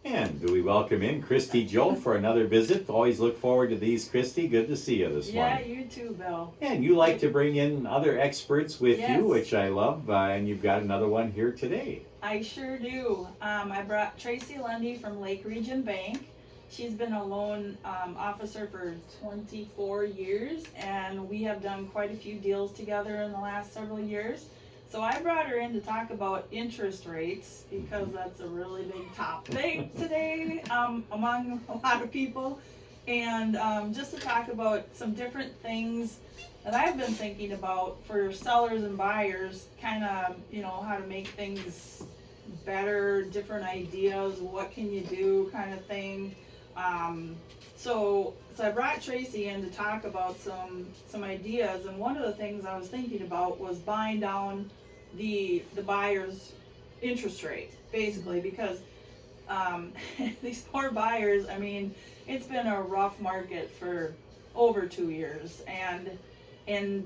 And we welcome in Kristi Joe for another visit. Always look forward to these, Kristi. Good to see you this Yeah, morning. you too, Bill. And you like to bring in other experts with Yes. you, which I love, and you've got another one here today. I sure do. I brought Tracy Lundy from Lake Region Bank. She's been a loan officer for 24 years, and we have done quite a few deals together in the last several years. So I brought her in to talk about interest rates because that's a really big topic today among a lot of people. And just to talk about some different things that I've been thinking about for sellers and buyers, kind of, how to make things better, different ideas, what can you do kind of thing. So I brought Tracy in to talk about some ideas, and one of the things I was thinking about was buying down the buyer's interest rate, basically, because these poor buyers, I mean, it's been a rough market for over 2 years, and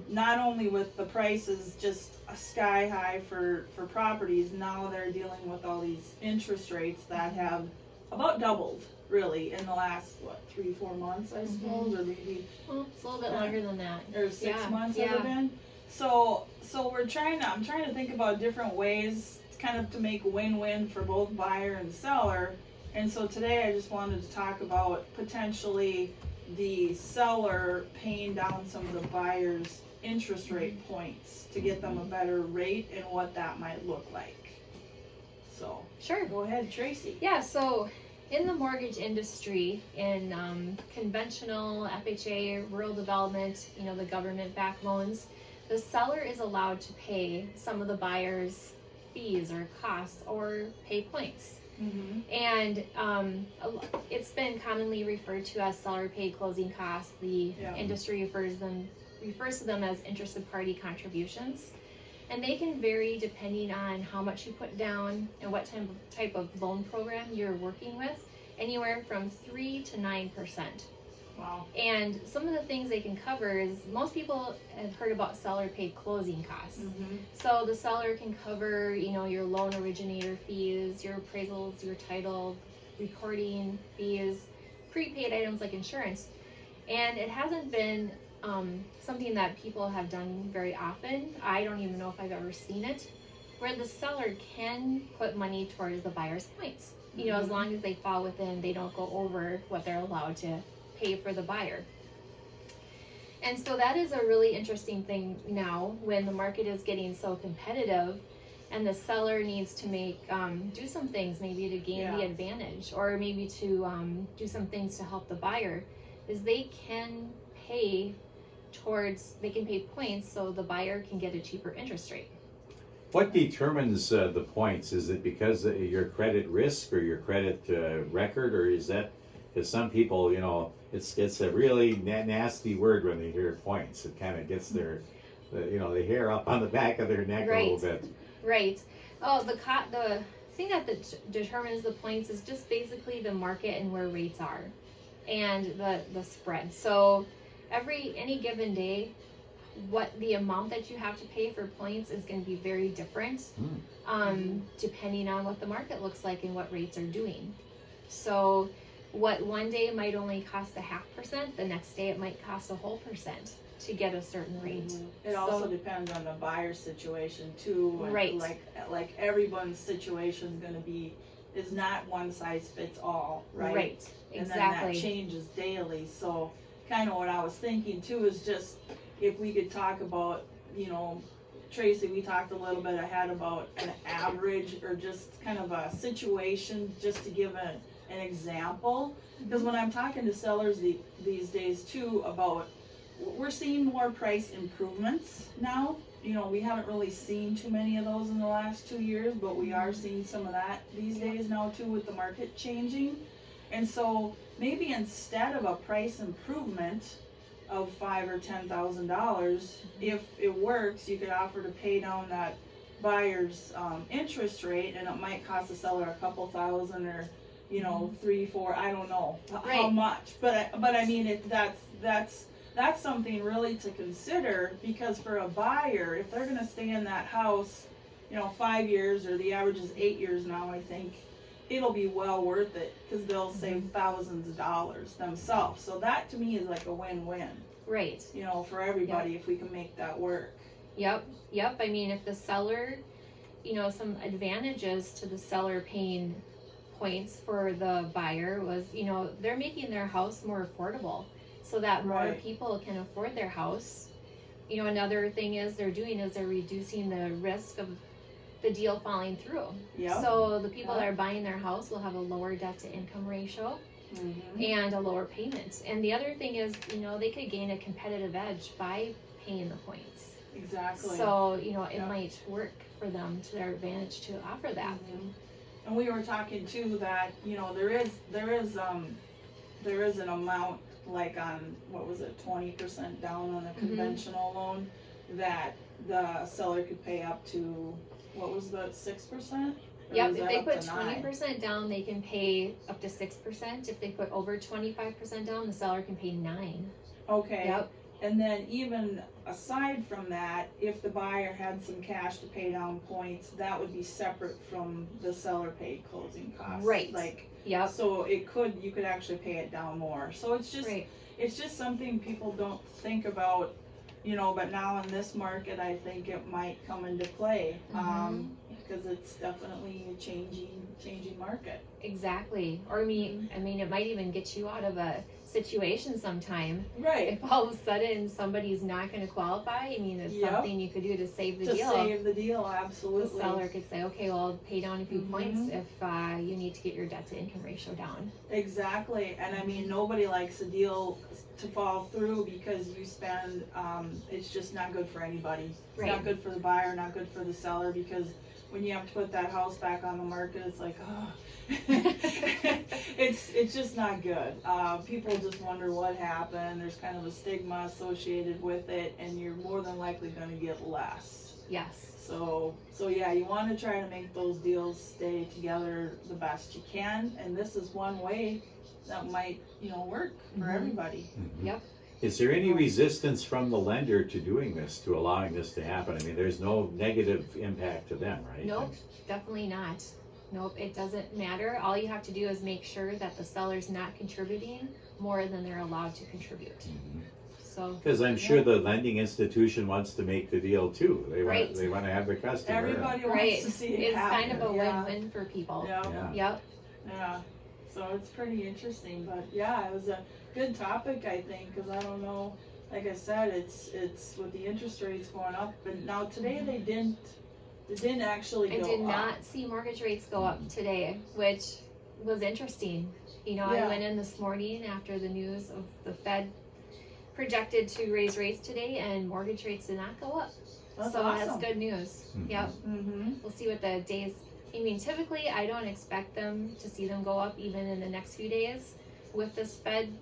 not only with the prices just sky high for properties, now they're dealing with all these interest rates that have about doubled really in the last 3-4 months, I suppose, or maybe it's a little bit longer than that, or 6 months has it been. So I'm trying to think about different ways kind of to make win-win for both buyer and seller. And so today I just wanted to talk about potentially the seller paying down some of the buyer's interest rate points to get them a better rate and what that might look like. So Sure. Go ahead, Tracy. Yeah, so in the mortgage industry, in conventional FHA, rural development, the government-backed loans, the seller is allowed to pay some of the buyer's fees or costs or pay points. Mm-hmm. And it's been commonly referred to as seller paid closing costs. The industry refers to them as interested party contributions. And they can vary depending on how much you put down and what type of loan program you're working with, anywhere from 3 to 9%. Wow. And some of the things they can cover is, most people have heard about seller paid closing costs. Mm-hmm. So the seller can cover, your loan originator fees, your appraisals, your title, recording fees, prepaid items like insurance. And it hasn't been something that people have done very often. I don't even know if I've ever seen it, where the seller can put money towards the buyer's points. As long as they fall within, they don't go over what they're allowed to pay for the buyer. And so that is a really interesting thing now when the market is getting so competitive and the seller needs to do some things maybe to gain the advantage, or maybe to do some things to help the buyer, is they can pay points so the buyer can get a cheaper interest rate. What determines the points? Is it because of your credit risk or your credit record, or is that, because some people, it's a really nasty word when they hear points. It kind of gets the hair up on the back of their neck a little bit. Right. Oh, the thing that determines the points is just basically the market and where rates are, and the spread. So any given day, what the amount that you have to pay for points is going to be very different, depending on what the market looks like and what rates are doing. So what one day might only cost 0.5%, the next day it might cost 1% to get a certain rate. It also depends on the buyer's situation too. Right. Like everyone's situation is not one size fits all, right? Right. And Exactly. then that changes daily. So kind of what I was thinking too is just if we could talk about, Tracy, we talked a little bit ahead about an average or just kind of a situation, just to give an example. Because when I'm talking to sellers these days too about, we're seeing more price improvements now. We haven't really seen too many of those in the last 2 years, but we are seeing some of that these days now too, with the market changing. And so maybe instead of a price improvement of $5,000 or $10,000, if it works, you could offer to pay down that buyer's interest rate, and it might cost the seller a couple thousand, or $3, $4, I don't know how much, but I mean that's something really to consider, because for a buyer, if they're going to stay in that house 5 years, or the average is 8 years now, I think, it'll be well worth it because they'll save thousands of dollars themselves. So that to me is like a win-win, Right. you know, for everybody if we can make that work. Yep. I mean, if the seller, you know, some advantages to the seller paying points for the buyer was, you know, they're making their house more affordable so that more Right. people can afford their house. You know, another thing is they're reducing the risk of the deal falling through. Yep. So the people Yep. that are buying their house will have a lower debt to income ratio Mm-hmm. and a lower payment. And the other thing is, you know, they could gain a competitive edge by paying the points. Exactly. So, you know, it Yep. might work for them to their advantage to offer that. Mhm. And we were talking too that, you know, there is an amount like on, what was it, 20% down on a conventional loan that the seller could pay up to, what was the 6%? Or Yep, was if that they up put to 9? 20% down, they can pay up to 6%. If they put over 25% down, the seller can pay 9. Okay. Yep. And then even aside from that, if the buyer had some cash to pay down points, that would be separate from the seller paid closing costs. Right. Like, Yep. so you could actually pay it down more. So it's just, Right. it's just something people don't think about, you know, but now in this market, I think it might come into play. Because it's definitely a changing market. Exactly. Or I mean, it might even get you out of a situation sometime. Right. If all of a sudden somebody's not going to qualify, I mean, it's Yep. something you could do to save the To deal. save the deal, The absolutely. seller could say, okay, well, I'll pay down a few points Mhm. if you need to get your debt to income ratio down. Exactly, and I mean, nobody likes a deal to fall through because you spend, it's just not good for anybody. It's Right. not good for the buyer, not good for the seller, because when you have to put that house back on the market, it's like, oh. It's just not good. People just wonder what happened, there's kind of a stigma associated with it, and you're more than likely gonna get less. Yes. So yeah, you want to try to make those deals stay together the best you can, and this is one way that might, you know, work for Mhm. everybody. Mhm. Yep. Is there any resistance from the lender to doing this, to allowing this to happen? I mean, there's no negative impact to them, right? Nope, definitely not. Nope, it doesn't matter. All you have to do is make sure that the seller's not contributing more than they're allowed to contribute. So, Because I'm sure the lending institution wants to make the deal too. They want, Right. they want to have the customer. Everybody right, wants to see it it's happen. kind of a Yeah. win-win for people. Yeah. Yeah. Yep. So it's pretty interesting, but yeah, it was a good topic, I think, because I don't know, like I said, it's with the interest rates going up, but now today they didn't actually I go did up. not see mortgage rates go up today, which was interesting. You know, Yeah. I went in this morning after the news of the Fed projected to raise rates today, and mortgage rates did not go up. That's so awesome. that's good news. Mhm. Yep. Mm-hmm. We'll see what the days. I mean, typically I don't expect them to see them go up even in the next few days with this Fed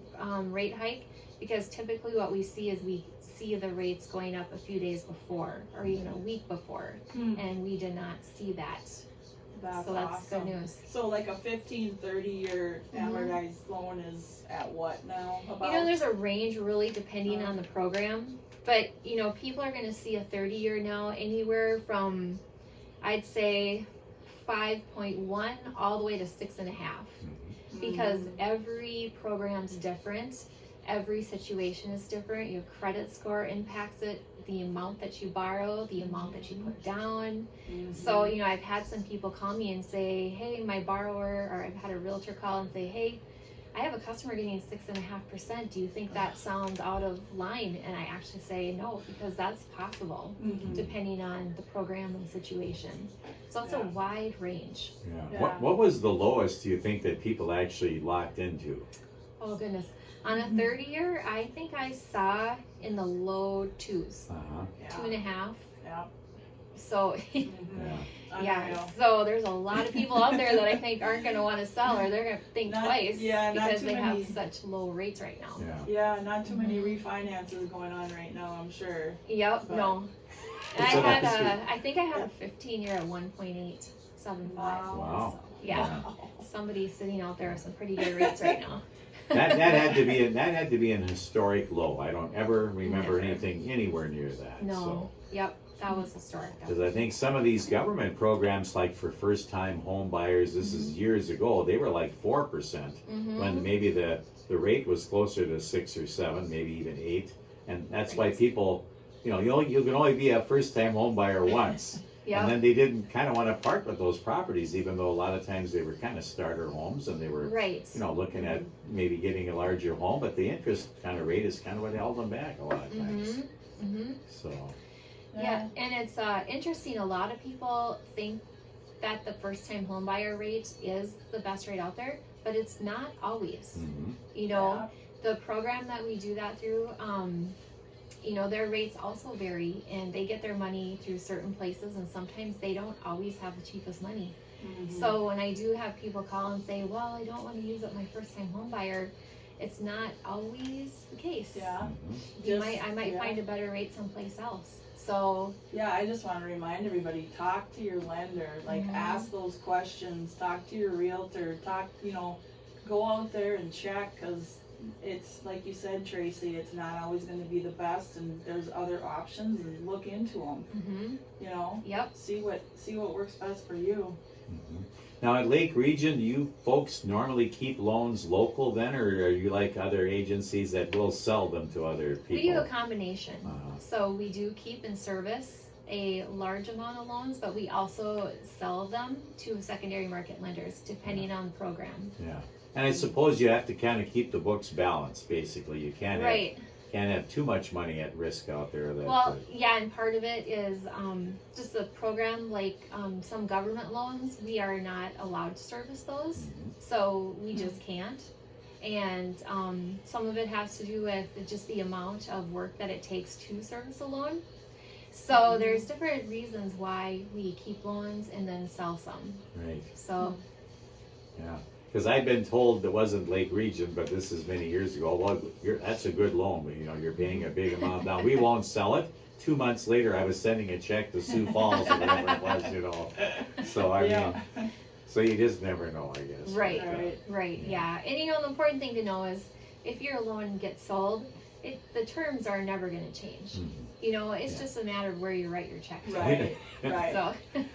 rate hike, because typically what we see is we see the rates going up a few days before or even a week before, and we did not see that. That's so that's awesome. good news. So like a 15-30-year Mhm. amortized loan is at what now? About You know, there's a range really depending on the program, but you know, people are going to see a 30-year now anywhere from, I'd say, 5.1 all the way to 6.5. Because every program's different, every situation is different. Your credit score impacts it, the amount that you borrow, the amount that you put down. So, you know, I've had some people call me and say, hey, my borrower, or I've had a realtor call and say, hey, I have a customer getting 6.5%. Do you think that sounds out of line? And I actually say no, because that's possible depending on the program and situation. So it's a wide range. Yeah. What was the lowest do you think that people actually locked into? Oh goodness. On a 30-year, I think I saw in the low 2s, Uh-huh. 2.5. Yeah. So Yeah. yeah, so there's a lot of people out there that I think aren't going to want to sell, or they're going to think twice not because too they many. have such low rates right now. Yeah. Yeah, not too many refinances going on right now, I'm sure. Yep, But- no. And It's I think I had a 15-year at 1.875. Wow. So, yeah, somebody's sitting out there with some pretty good rates right now. That had to be an historic low. I don't ever remember anything anywhere near that. No. So. Yep. That was historic. Because I think some of these government programs, like for first-time home buyers, this is years ago, they were like 4%, when maybe the rate was closer to 6 or 7, maybe even 8. And that's why people, you can only be a first-time home buyer once. Yep. And then they didn't kind of want to part with those properties, even though a lot of times they were kind of starter homes and they were, Right. looking at maybe getting a larger home, but the interest kind of rate is kind of what held them back a lot of times. So. Yeah, and it's interesting. A lot of people think that the first-time home buyer rate is the best rate out there, but it's not always. The program that we do that through, their rates also vary, and they get their money through certain places, and sometimes they don't always have the cheapest money. So when I do have people call and say, well, I don't want to use up my first-time home buyer, it's not always the case. Yeah. I might find a better rate someplace else. So yeah, I just want to remind everybody, talk to your lender, ask those questions, talk to your realtor, go out there and check, because it's like you said, Tracy, it's not always going to be the best, and there's other options, and look into them. Yep. See what works best for you. Now at Lake Region, do you folks normally keep loans local then, or are you like other agencies that will sell them to other people? We do a combination. So we do keep and service a large amount of loans, but we also sell them to secondary market lenders depending on the program. Yeah. And I suppose you have to kind of keep the books balanced, basically. You can't have too much money at risk out there. And part of it is just the program, some government loans, we are not allowed to service those, so we just can't. And some of it has to do with just the amount of work that it takes to service a loan. So there's different reasons why we keep loans and then sell some. Right. So. Yeah. Because I'd been told it wasn't Lake Region, but this is many years ago. Well, that's a good loan, but you're paying a big amount. Now we won't sell it. 2 months later, I was sending a check to Sioux Falls or whatever it was, So I mean, so you just never know, I guess. Right. Yeah. And the important thing to know is if your loan gets sold, the terms are never going to change. It's just a matter of where you write your check. Right. So.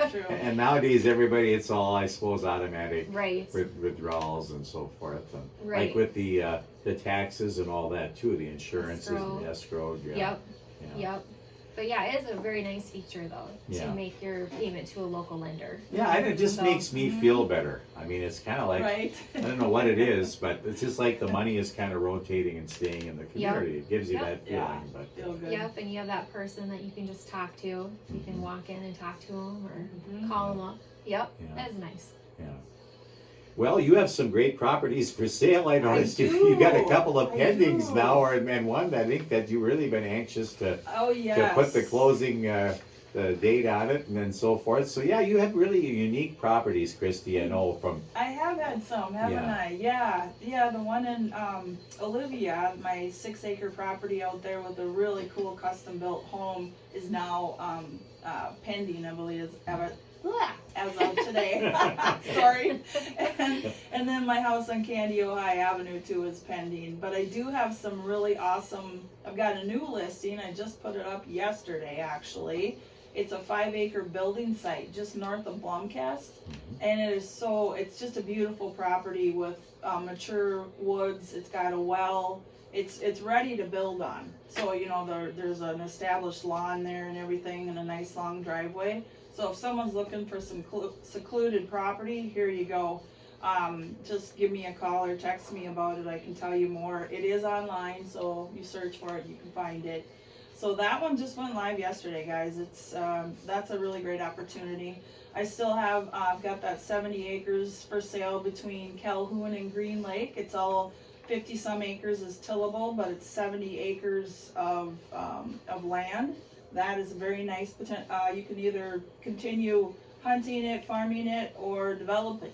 True. And nowadays, it's all, I suppose, automatic. Right. With withdrawals and so forth. And right. Like with the taxes and all that too, the insurances and escrow. Yep. But yeah, it is a very nice feature though, to make your payment to a local lender. Yeah, it just makes me feel better. I mean, it's kind of like, I don't know what it is, but it's just like the money is kind of rotating and staying in the community. It gives you that feeling. But feel good. Yep, and you have that person that you can just talk to. You can walk in and talk to them or call them up. Yep, that is nice. Yeah. Well, you have some great properties for sale. I noticed you got a couple of pendings now, and one I think that you've really been anxious to put the closing the date on it and then so forth. So yeah, you have really unique properties, Kristi. I know from. I have had some, haven't I? Yeah. The one in Olivia, my 6-acre property out there with a really cool custom-built home, is now pending, I believe, as of today. Sorry. And then my house on Candy, Ohio Avenue too is pending. But I do have some really awesome, I've got a new listing. I just put it up yesterday actually. It's a 5-acre building site just north of Blumcast. And it's just a beautiful property with mature woods. It's got a well. It's ready to build on. So, there's an established lawn there and everything and a nice long driveway. So if someone's looking for some secluded property, here you go. Just give me a call or text me about it. I can tell you more. It is online, so you search for it, you can find it. So that one just went live yesterday, guys. That's a really great opportunity. I still have, I've got that 70 acres for sale between Calhoun and Green Lake. It's all 50 some acres is tillable, but it's 70 acres of land. That is a very nice potential. You can either continue hunting it, farming it, or develop it.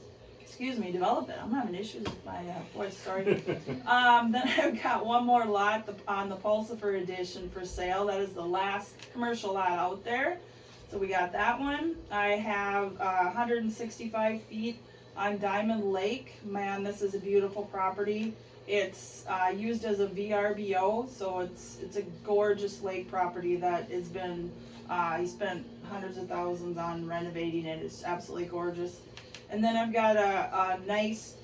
Develop it. I'm having issues with my voice, sorry. Then I've got one more lot on the Pulsifer edition for sale. That is the last commercial lot out there. So we got that one. I have 165 feet on Diamond Lake. Man, this is a beautiful property. It's used as a VRBO, so it's a gorgeous lake property that has been He spent hundreds of thousands on renovating it. It's absolutely gorgeous. And then I've got a nice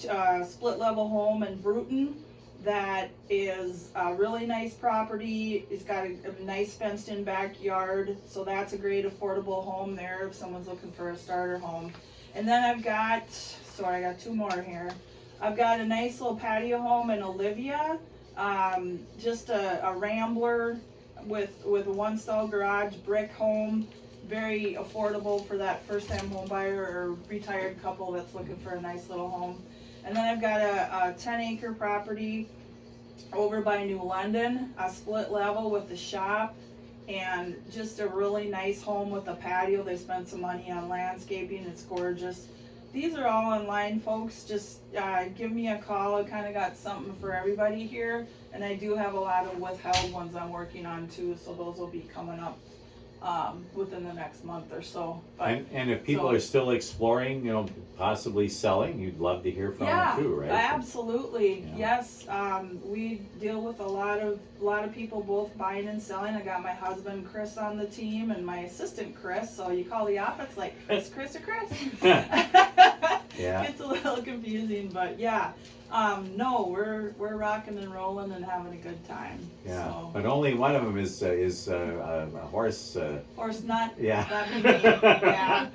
split level home in Bruton that is a really nice property. It's got a nice fenced in backyard, so that's a great affordable home there if someone's looking for a starter home. And then I've got, sorry, I got two more here. I've got a nice little patio home in Olivia, just a rambler with a one stall garage, brick home, very affordable for that first time home buyer or retired couple that's looking for a nice little home. And then I've got a 10-acre property over by New London, a split level with the shop, and just a really nice home with a patio. They spent some money on landscaping. It's gorgeous. These are all online, folks. Just give me a call. I kind of got something for everybody here, and I do have a lot of withheld ones I'm working on too, so those will be coming up within the next month or so. But, and if people are still exploring, possibly selling, you'd love to hear from them too, right? Absolutely. Yeah. Yes. We deal with a lot of people both buying and selling. I got my husband Chris on the team and my assistant Chris. So you call the office like Chris or Chris. Yeah. It's a little confusing, but yeah. No, we're rocking and rolling and having a good time. Yeah. So. But only one of them is a horse. Horse nut. Yeah. That'd be me. Yeah.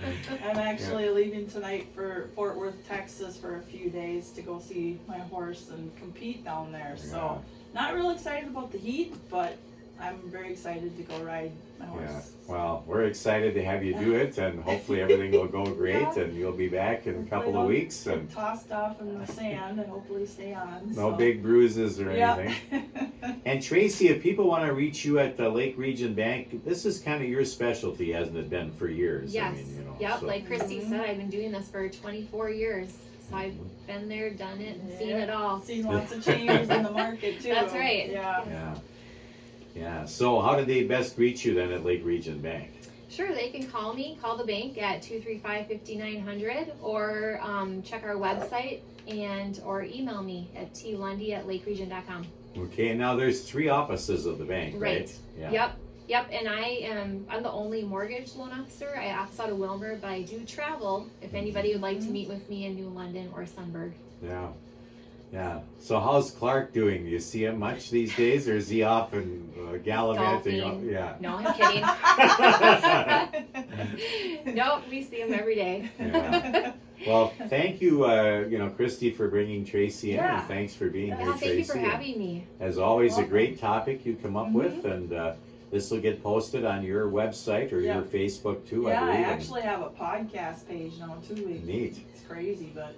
I'm actually leaving tonight for Fort Worth, Texas for a few days to go see my horse and compete down there. So not real excited about the heat, but I'm very excited to go ride my horse. Yeah. Well, we're excited to have you do it, and hopefully everything will go great, and you'll be back in a couple of weeks. Get And tossed off in the sand and hopefully stay on. no big bruises or anything. Yeah. And Tracy, if people want to reach you at the Lake Region Bank, this is kind of your specialty, hasn't it been for years? Yes. Yep. so- Like Kristi said, I've been doing this for 24 years. So I've been there, done it, and seen it all. Seen lots of changes in the market too. That's right. Yeah. Yeah. Yeah. So how do they best reach you then at Lake Region Bank? Sure, they can call the bank at 235-5900 or check our website or email me at tlundy@lakeregion.com. Okay, and now there's 3 offices of the bank, right? Right. Yep, and I'm the only mortgage loan officer. I office out of Wilmer, but I do travel if anybody would like to meet with me in New London or Sunburg. Yeah. Yeah. So how's Clark doing? Do you see him much these days, or is he off and gallivanting? Golfing. Yeah. No, I'm kidding. Nope, we see him every day. Yeah. Well, thank you, Kristi, for bringing Tracy in, Yeah. and thanks for being here, Thank Tracy. you for having me. As always, Welcome. a great topic you come up with, and this will get posted on your website or your Facebook too, Yeah, I I believe. actually have a podcast page now too. Neat. It's crazy, but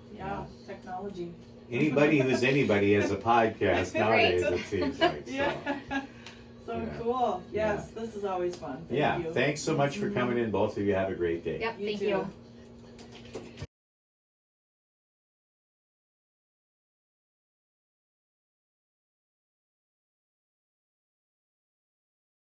technology. Anybody who's anybody has a podcast nowadays, Right. it seems like. So. Yeah. So Yeah. Cool. Yes, this is always fun. Thank you. Thanks so much for coming in, both of you. Have a great day. Yep, You thank too. you.